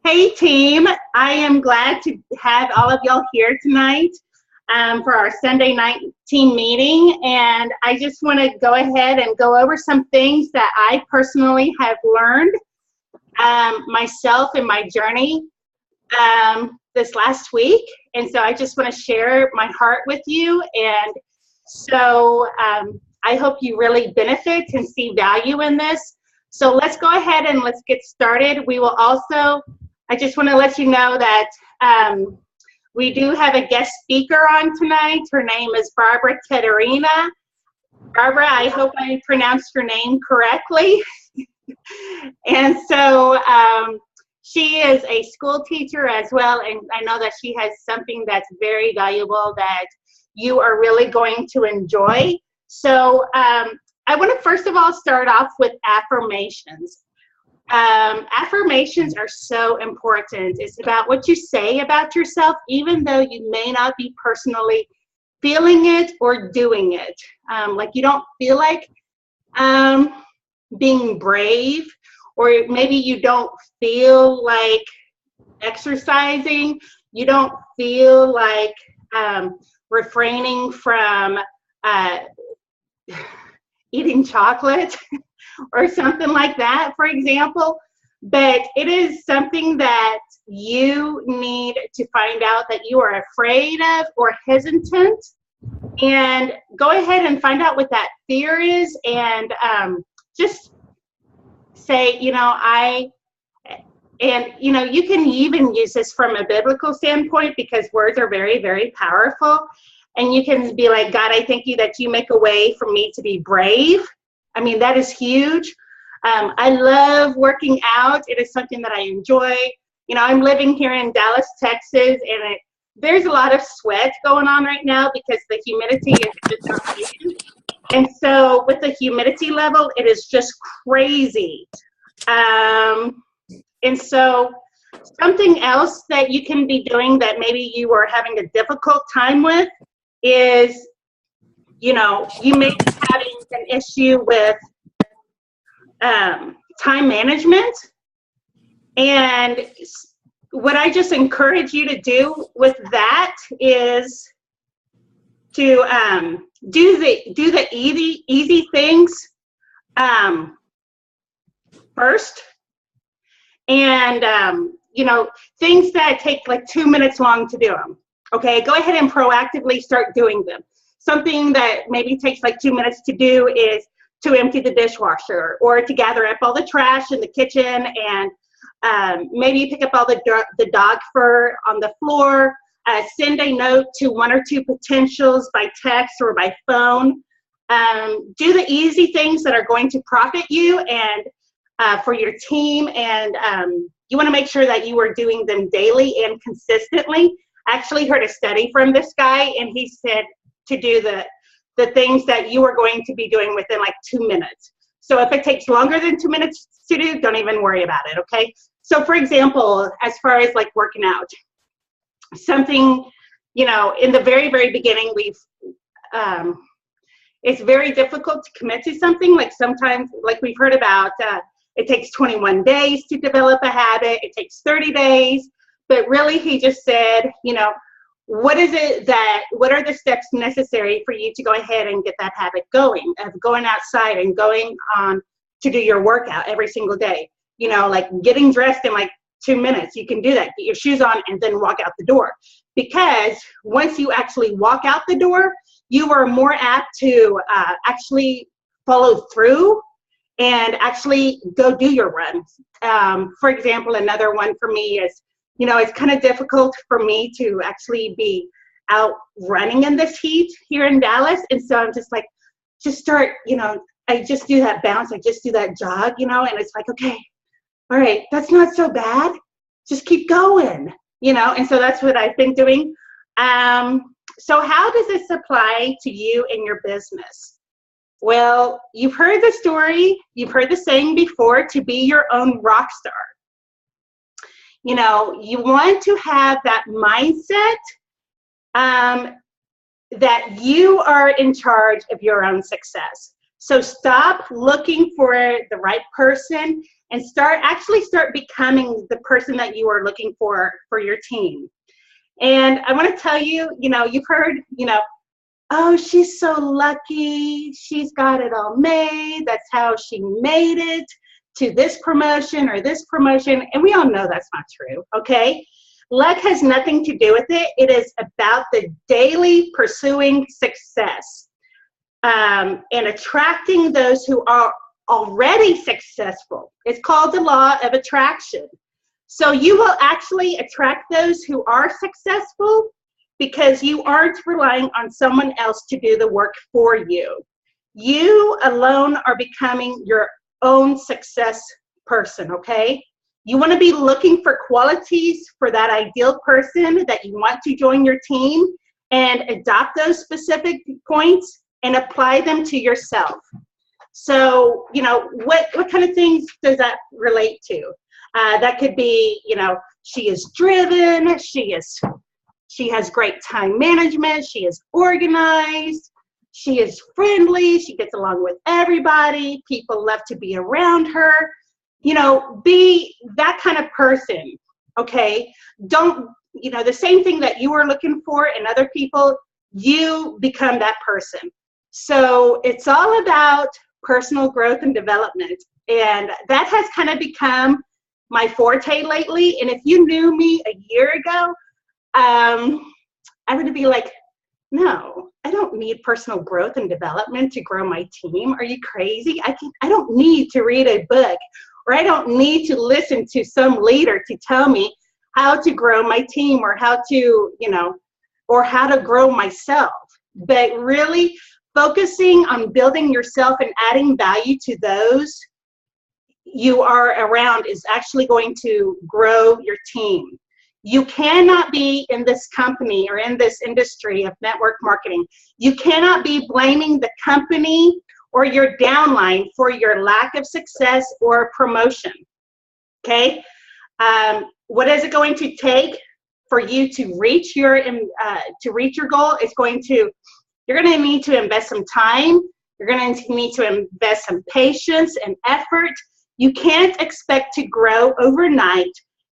Hey team, I am glad to have all of y'all here tonight for our Sunday night team meeting. And I just want to go ahead and go over some things that I personally have learned myself in my journey this last week. And so I just want to share my heart with you. And so I hope you really benefit and see value in this. So let's go ahead and let's get started. We will also, I just want to let you know that we do have a guest speaker on tonight. Her name is Barbara Tedderina. Barbara, I hope I pronounced your name correctly. And so she is a school teacher as well, and I know that she has something that's very valuable that you are really going to enjoy. So I want to first of all start off with affirmations. Affirmations are so important. It's about what you say about yourself, even though you may not be personally feeling it or doing it. Like you don't feel like being brave, or maybe you don't feel like exercising, you don't feel like refraining from eating chocolate or something like that, for example. But it is something that you need to find out that you are afraid of or hesitant, and go ahead and find out what that fear is, and just say, you know, you can even use this from a biblical standpoint, because words are very, very powerful. And you can be like, God, I thank you that you make a way for me to be brave. I mean, that is huge. I love working out. It is something that I enjoy. You know, I'm living here in Dallas, Texas, and there's a lot of sweat going on right now because the humidity is just amazing. And so with the humidity level, it is just crazy. And so something else that you can be doing that maybe you are having a difficult time with is, you know, you may be having an issue with time management. And what I just encourage you to do with that is to do the easy things first. And you know, things that take like 2 minutes long to do them. Okay, go ahead and proactively start doing them. Something that maybe takes like 2 minutes to do is to empty the dishwasher, or to gather up all the trash in the kitchen, and maybe pick up all the dog fur on the floor. Send a note to 1 or 2 potentials by text or by phone. Do the easy things that are going to profit you and for your team, and you want to make sure that you are doing them daily and consistently. I actually heard a study from this guy, and he said to do the things that you are going to be doing within like 2 minutes. So if it takes longer than 2 minutes to do, don't even worry about it, okay? So for example, as far as like working out, something, you know, in the very, very beginning, it's very difficult to commit to something. Like sometimes, like we've heard about, it takes 21 days to develop a habit. It takes 30 days. But really, he just said, you know, what are the steps necessary for you to go ahead and get that habit going, of going outside and going on to do your workout every single day? You know, like getting dressed in like 2 minutes. You can do that. Get your shoes on and then walk out the door. Because once you actually walk out the door, you are more apt to actually follow through and actually go do your runs. For example, another one for me is, you know, it's kind of difficult for me to actually be out running in this heat here in Dallas. And so I'm just like, just start, you know, I just do that bounce. I just do that jog, you know, and it's like, okay, all right, that's not so bad. Just keep going, you know, and so that's what I've been doing. So how does this apply to you in your business? Well, you've heard the story, you've heard the saying before, to be your own rock star. You know, you want to have that mindset that you are in charge of your own success. So stop looking for the right person and start becoming the person that you are looking for your team. And I want to tell you, you've heard, oh, she's so lucky. She's got it all made. That's how she made it to this promotion or this promotion. And we all know that's not true, okay? Luck has nothing to do with it. It is about the daily pursuing success and attracting those who are already successful. It's called the law of attraction. So you will actually attract those who are successful because you aren't relying on someone else to do the work for you. You alone are becoming your own success person, okay? You want to be looking for qualities for that ideal person that you want to join your team, and adopt those specific points and apply them to yourself. So, what kind of things does that relate to? That could be, she is driven, she has great time management, she is organized, she is friendly, she gets along with everybody, people love to be around her. Be that kind of person, okay? Don't, the same thing that you are looking for in other people, you become that person. So it's all about personal growth and development. And that has kind of become my forte lately. And if you knew me a year ago, I would be like, no, I don't need personal growth and development to grow my team. Are you crazy? I don't need to read a book, or I don't need to listen to some leader to tell me how to grow my team, or how to, or how to grow myself. But really focusing on building yourself and adding value to those you are around is actually going to grow your team. You cannot be in this company or in this industry of network marketing. You cannot be blaming the company or your downline for your lack of success or promotion, okay? What is it going to take for you to reach your goal? You're going to need to invest some time. You're going to need to invest some patience and effort. You can't expect to grow overnight,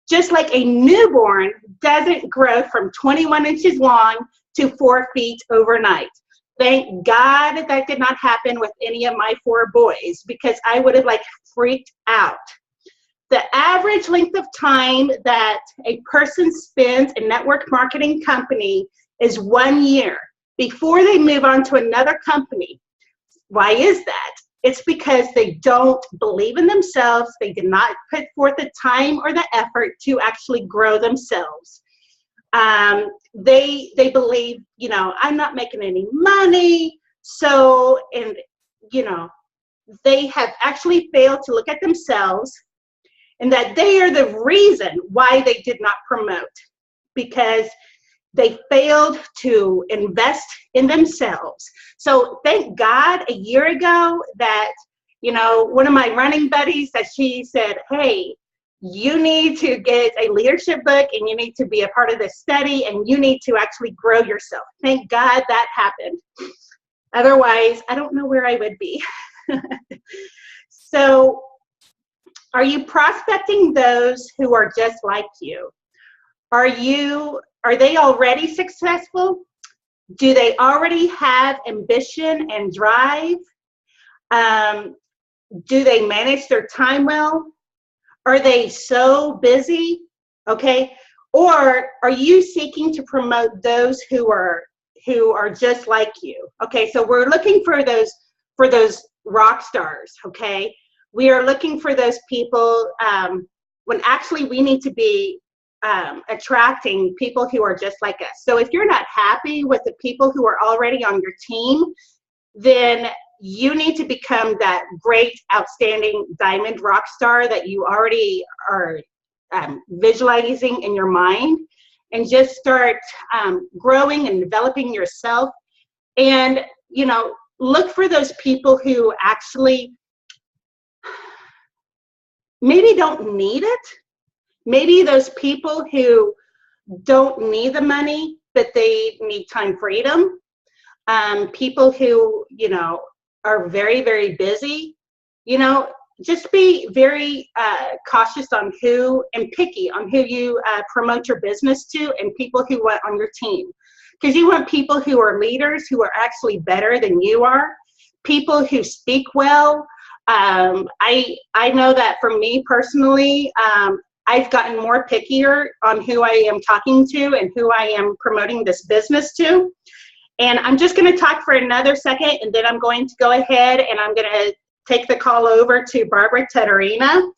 just like a newborn doesn't grow from 21 inches long to 4 feet overnight. Thank God that did not happen with any of my 4 boys, because I would have freaked out. The average length of time that a person spends in network marketing company is 1 year before they move on to another company. Why is that? It's because they don't believe in themselves. They did not put forth the time or the effort to actually grow themselves. They believe, I'm not making any money. So, they have actually failed to look at themselves, and that they are the reason why they did not promote, because they failed to invest in themselves. So thank God a year ago that, one of my running buddies, that she said, hey, you need to get a leadership book, and you need to be a part of this study, and you need to actually grow yourself. Thank God that happened. Otherwise, I don't know where I would be. So, are you prospecting those who are just like you? Are they already successful? Do they already have ambition and drive? Do they manage their time well? Are they so busy? Okay. Or are you seeking to promote those who are just like you? Okay. So we're looking for those rock stars. Okay. We are looking for those people when actually we need to be attracting people who are just like us. So if you're not happy with the people who are already on your team, then you need to become that great, outstanding diamond rock star that you already are visualizing in your mind, and just start growing and developing yourself. And, look for those people who actually maybe don't need it. Maybe those people who don't need the money, but they need time freedom. People who, are very, very busy. just be very cautious on who and picky on who you promote your business to and people who want on your team. Because you want people who are leaders, who are actually better than you are, people who speak well. I know that for me personally, I've gotten more pickier on who I am talking to and who I am promoting this business to. And I'm just going to talk for another second, and then I'm going to go ahead and I'm going to take the call over to Barbara Tedorina.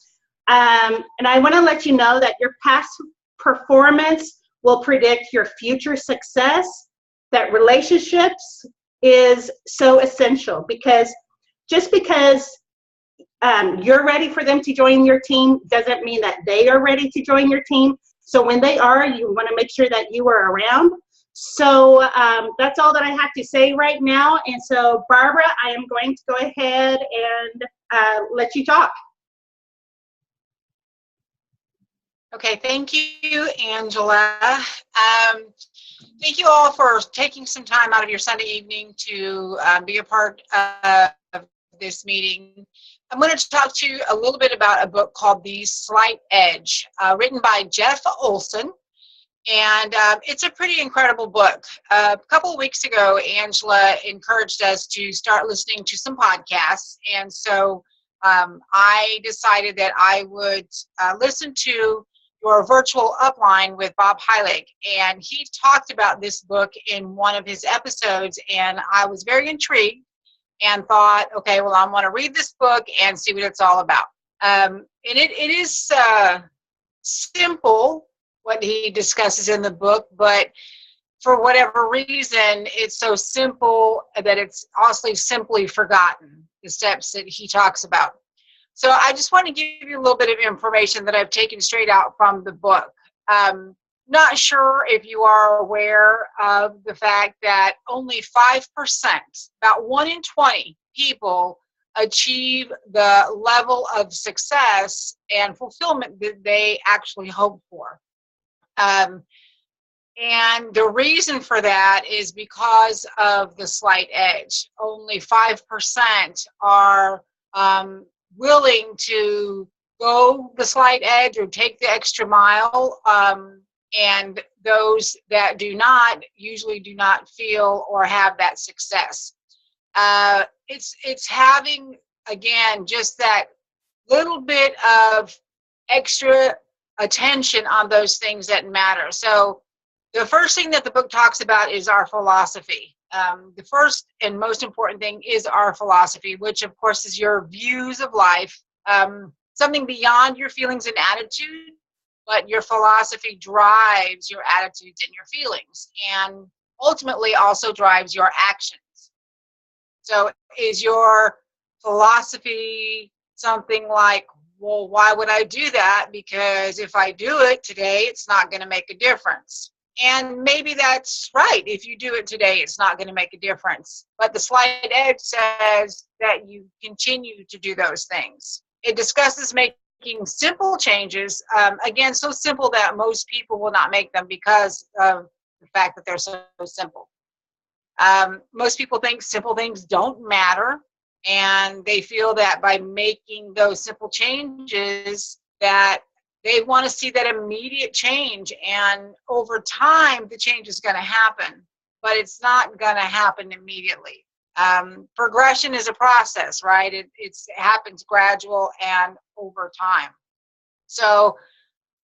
And I want to let you know that your past performance will predict your future success, that relationships is so essential, because just because you're ready for them to join your team doesn't mean that they are ready to join your team. So when they are, you want to make sure that you are around. So that's all that I have to say right now. And so, Barbara, I am going to go ahead and let you talk. Okay, thank you, Angela. Thank you all for taking some time out of your Sunday evening to be a part of this meeting. I'm going to talk to you a little bit about a book called The Slight Edge, written by Jeff Olson. And it's a pretty incredible book. A couple of weeks ago, Angela encouraged us to start listening to some podcasts. And so I decided that I would listen to your virtual upline with Bob Heilig. And he talked about this book in one of his episodes. And I was very intrigued and thought, okay, well, I want to read this book and see what it's all about. And it is simple, what he discusses in the book, but for whatever reason, it's so simple that it's also simply forgotten, the steps that he talks about. So I just want to give you a little bit of information that I've taken straight out from the book. Not sure if you are aware of the fact that only 5%, about 1 in 20 people, achieve the level of success and fulfillment that they actually hope for. And the reason for that is because of the slight edge. Only 5% are willing to go the slight edge or take the extra mile. And those that do not usually do not feel or have that success. It's having, again, just that little bit of extra attention on those things that matter. So the first thing that the book talks about is our philosophy. The first and most important thing is our philosophy, which of course is your views of life, something beyond your feelings and attitude, but your philosophy drives your attitudes and your feelings, and ultimately also drives your actions. So is your philosophy something like, well, why would I do that? Because if I do it today, it's not going to make a difference. And maybe that's right. If you do it today, it's not going to make a difference. But the slight edge says that you continue to do those things. It discusses making simple changes, again, so simple that most people will not make them because of the fact that they're so simple. Most people think simple things don't matter, and they feel that by making those simple changes that they want to see that immediate change, and over time the change is going to happen, but it's not going to happen immediately. Progression is a process, right? It happens gradual and over time. So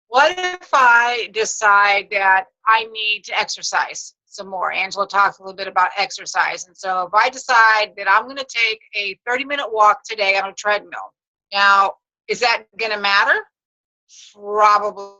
what if I decide that I need to exercise some more? Angela talked a little bit about exercise. And so if I decide that I'm going to take a 30-minute walk today on a treadmill, now, is that going to matter? Probably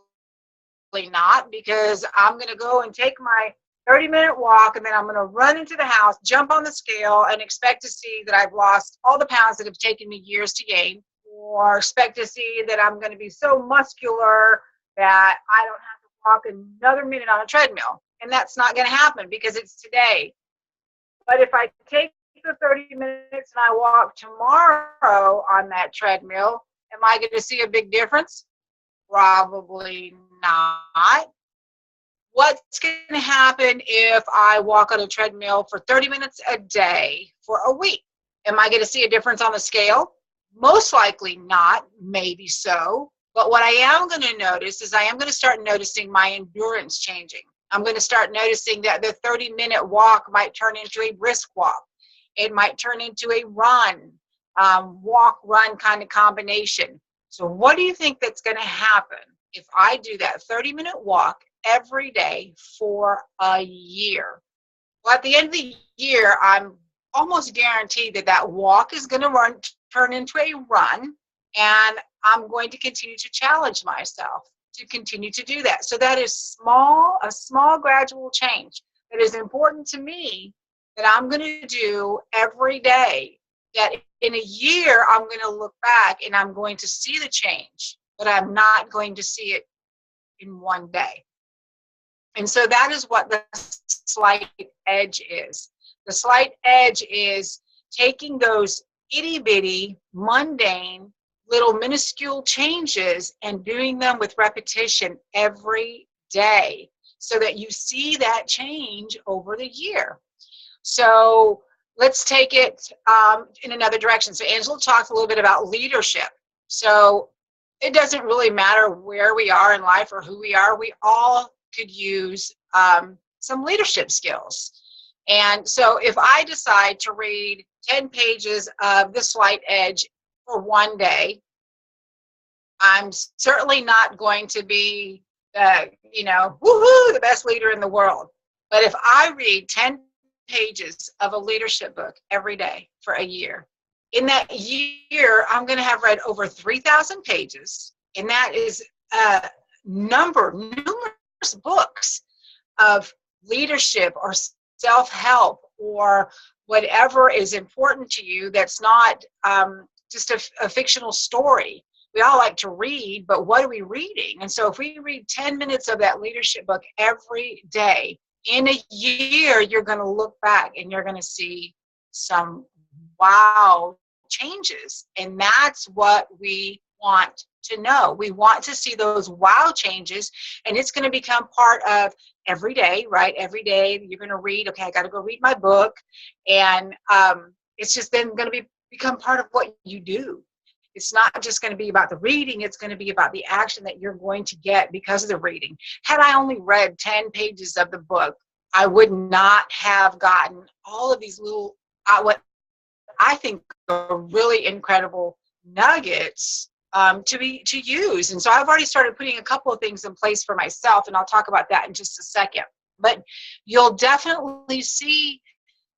not, because I'm going to go and take my 30-minute walk, and then I'm going to run into the house, jump on the scale, and expect to see that I've lost all the pounds that have taken me years to gain, or expect to see that I'm going to be so muscular that I don't have to walk another minute on a treadmill. And that's not going to happen because it's today. But if I take the 30 minutes and I walk tomorrow on that treadmill, am I going to see a big difference? Probably not. What's going to happen if I walk on a treadmill for 30 minutes a day for a week? Am I going to see a difference on the scale? Most likely not, maybe so. But what I am going to notice is I am going to start noticing my endurance changing. I'm going to start noticing that the 30-minute walk might turn into a brisk walk. It might turn into a run, walk, run kind of combination. So what do you think that's going to happen if I do that 30-minute walk every day for a year? Well, at the end of the year, I'm almost guaranteed that that walk is going to turn into a run, and I'm going to continue to challenge myself to continue to do that. So that is a small gradual change that is important to me that I'm going to do every day, that in a year I'm going to look back and I'm going to see the change, but I'm not going to see it in one day. And so that is what the slight edge is. The slight edge is taking those itty bitty, mundane, little minuscule changes and doing them with repetition every day so that you see that change over the year. So let's take it in another direction. So Angela talked a little bit about leadership. So it doesn't really matter where we are in life or who we are. We all could use some leadership skills. And so if I decide to read 10 pages of The Slight Edge for one day, I'm certainly not going to be, woohoo, the best leader in the world. But if I read 10 pages of a leadership book every day for a year, in that year, I'm going to have read over 3,000 pages. And that is numerous books of leadership or self-help or whatever is important to you that's not just a fictional story. We all like to read, but what are we reading? And so if we read 10 minutes of that leadership book every day, in a year, you're going to look back and you're going to see some wow changes. And that's what we want to know. We want to see those wow changes, and it's going to become part of every day, right? Every day you're going to read, okay, I got to go read my book. And it's just then going to become part of what you do. It's not just going to be about the reading, it's going to be about the action that you're going to get because of the reading. Had I only read 10 pages of the book, I would not have gotten all of these little, what I think are really incredible nuggets to use. And so I've already started putting a couple of things in place for myself, and I'll talk about that in just a second. But you'll definitely see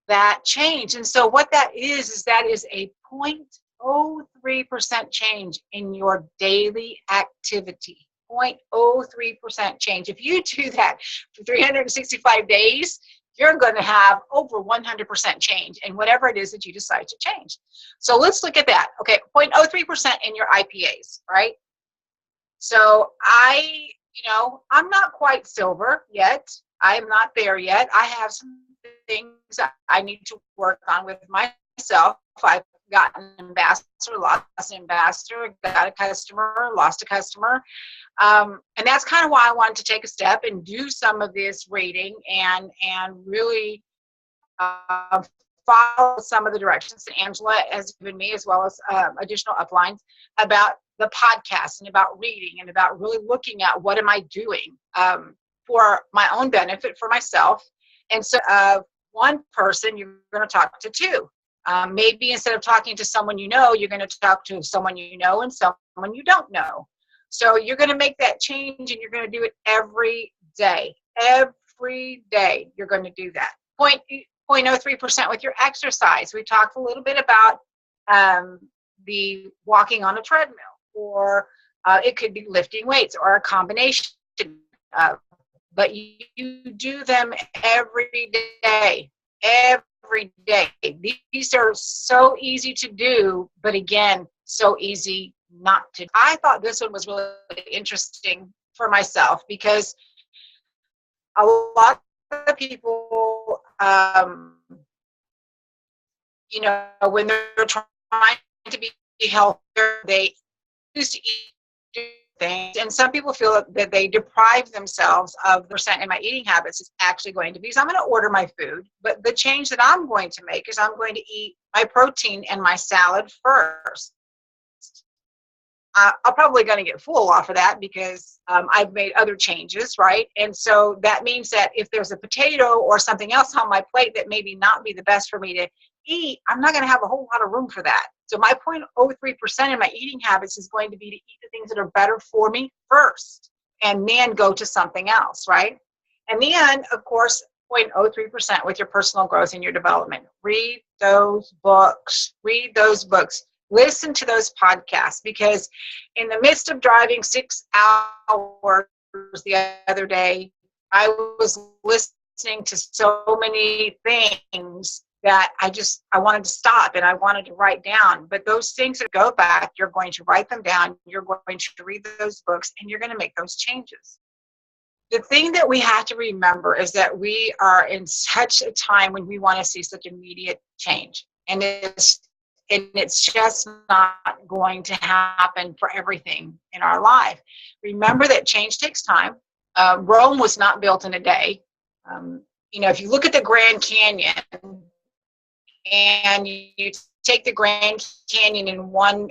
that change. And so what that is that is a 0.03% change in your daily activity. 0.03% change. If you do that for 365 days, you're going to have over 100% change in whatever it is that you decide to change. So let's look at that. Okay, 0.03% in your IPAs, right? So I'm not quite silver yet. I am not there yet. I have some things that I need to work on with myself. I've got an ambassador, lost an ambassador, got a customer, lost a customer. And that's kind of why I wanted to take a step and do some of this reading and really follow some of the directions that Angela has given me, as well as additional uplines about the podcast and about reading and about really looking at what am I doing for my own benefit, for myself. And so one person, you're going to talk to two. Maybe instead of talking to someone you know, you're going to talk to someone you know and someone you don't know. So you're going to make that change, and you're going to do it every day. Every day you're going to do that. 0.03% with your exercise. We talked a little bit about the walking on a treadmill, or it could be lifting weights, or a combination of. But you do them every day. Every day. These are so easy to do, but again, so easy not to. I thought this one was really interesting for myself because a lot of people, when they're trying to be healthier, they used to eat things, and some people feel that they deprive themselves of the percent in my eating habits is actually going to be. So I'm going to order my food, but the change that I'm going to make is I'm going to eat my protein and my salad first. I'm probably going to get full off of that because I've made other changes, right? And so that means that if there's a potato or something else on my plate that maybe not be the best for me to eat, I'm not going to have a whole lot of room for that. So my 0.03% in my eating habits is going to be to eat the things that are better for me first and then go to something else, right? And then, of course, 0.03% with your personal growth and your development. Read those books. Listen to those podcasts, because in the midst of driving 6 hours the other day, I was listening to so many things that I wanted to stop and I wanted to write down. But those things that go back, you're going to write them down, you're going to read those books, and you're going to make those changes. The thing that we have to remember is that we are in such a time when we want to see such immediate change. And it's just not going to happen for everything in our life. Remember that change takes time. Rome was not built in a day. If you look at the Grand Canyon and you take the Grand Canyon in one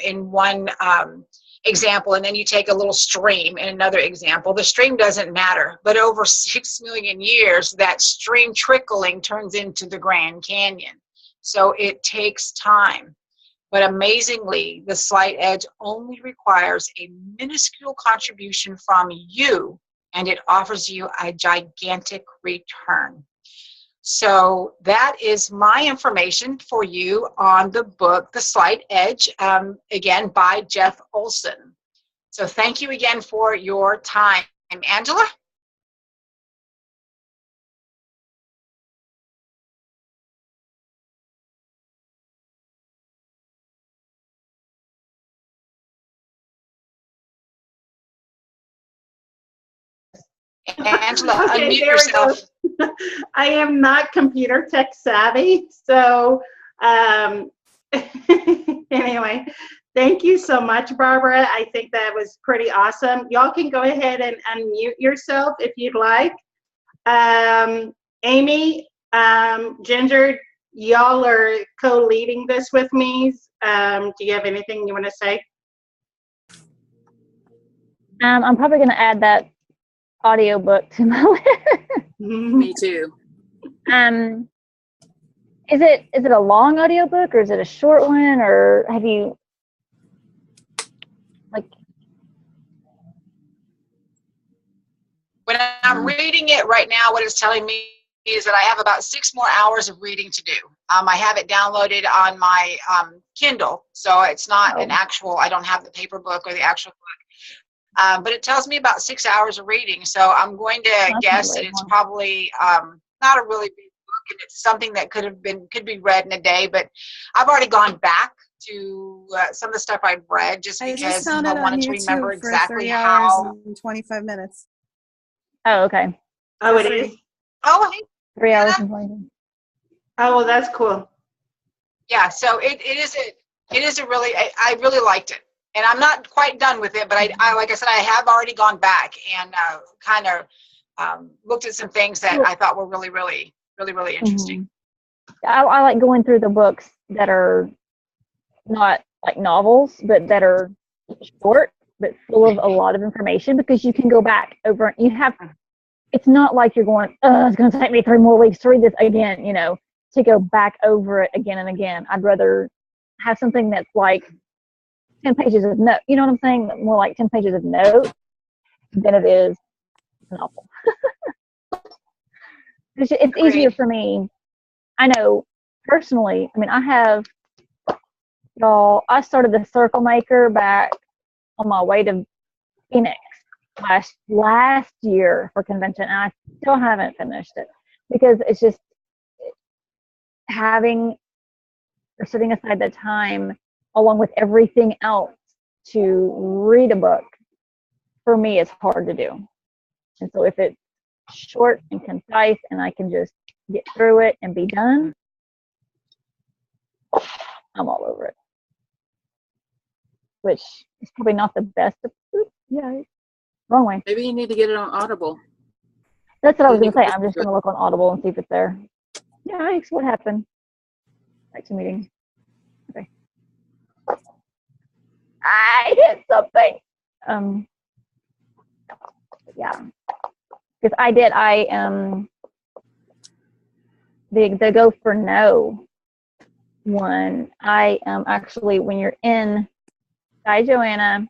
example, and then you take a little stream in another example, the stream doesn't matter. But over 6 million years, that stream trickling turns into the Grand Canyon. So it takes time. But amazingly, the Slight Edge only requires a minuscule contribution from you, and it offers you a gigantic return. So that is my information for you on the book, The Slight Edge, again, by Jeff Olson. So thank you again for your time. Angela? Angela, Okay, unmute there yourself. we go. I am not computer tech savvy, so anyway, thank you so much, Barbara. I think that was pretty awesome. Y'all can go ahead and unmute yourself if you'd like. Amy, Ginger, y'all are co-leading this with me. Do you have anything you want to say? I'm probably going to add that audiobook to my list. Me too. Is it a long audiobook or is it a short one, or have you When I'm reading it right now, what it's telling me is that I have about 6 more hours of reading to do. I have it downloaded on my Kindle, so it's not an actual, I don't have the paper book or the actual book. But it tells me about 6 hours of reading, so I'm going to guess that it's probably not a really big book, and it's something that could be read in a day. But I've already gone back to some of the stuff I've read just because I wanted to remember exactly how. 25 minutes. Oh, okay. Oh, it is? Oh, hey. 3 hours and 20. Oh, well, that's cool. Yeah, so it is a really, I really liked it. And I'm not quite done with it, but I like I said, I have already gone back and kind of looked at some things that I thought were really, really, really, really interesting. Mm-hmm. I like going through the books that are not like novels, but that are short, but full of a lot of information, because you can go back over. It's not like you're going, it's going to take me 3 more weeks to read this again, to go back over it again and again. I'd rather have something that's like 10 pages of note, you know what I'm saying? More like 10 pages of note than it is a novel. It's easier for me. I know personally, I started the Circle Maker back on my way to Phoenix last year for convention, and I still haven't finished it because it's just setting aside the time along with everything else to read a book, for me, is hard to do. And so if it's short and concise and I can just get through it and be done, I'm all over it. Which is probably not the best. Wrong way. Maybe you need to get it on Audible. That's what I was going to say. I'm just going to look on Audible and see if it's there. Yeah, thanks. What happened? Back to meeting. Okay. I hit something. Yeah, because the Go for No one. I actually, when you're in Hi Joanna,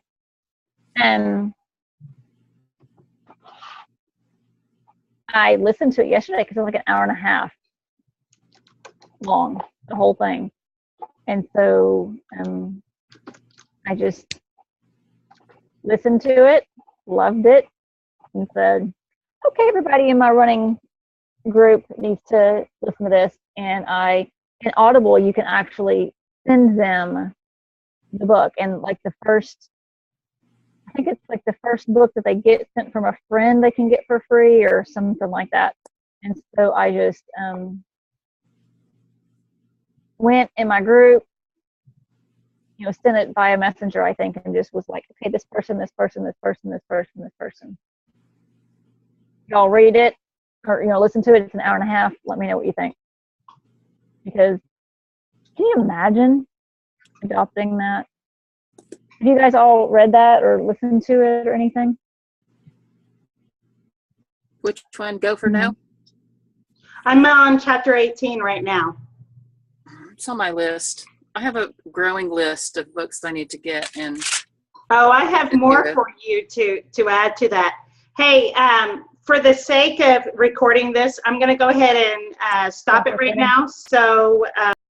and I listened to it yesterday because it was like an hour and a half long, the whole thing. And so I just listened to it, loved it, and said, okay, everybody in my running group needs to listen to this. And in Audible, you can actually send them the book. And like I think it's like the first book that they get sent from a friend they can get for free or something like that. And so I just went in my group, sent it via messenger, I think, and just was like, okay, this person, this person, this person, this person, this person. Y'all read it or, listen to it. It's an hour and a half. Let me know what you think. Because can you imagine adopting that? Have you guys all read that or listened to it or anything? Which one? Go for No? I'm on chapter 18 right now. It's on my list. I have a growing list of books I need to get. And Oh, I have more for you to add to that. Hey, for the sake of recording this, I'm going to go ahead and stop it right now. So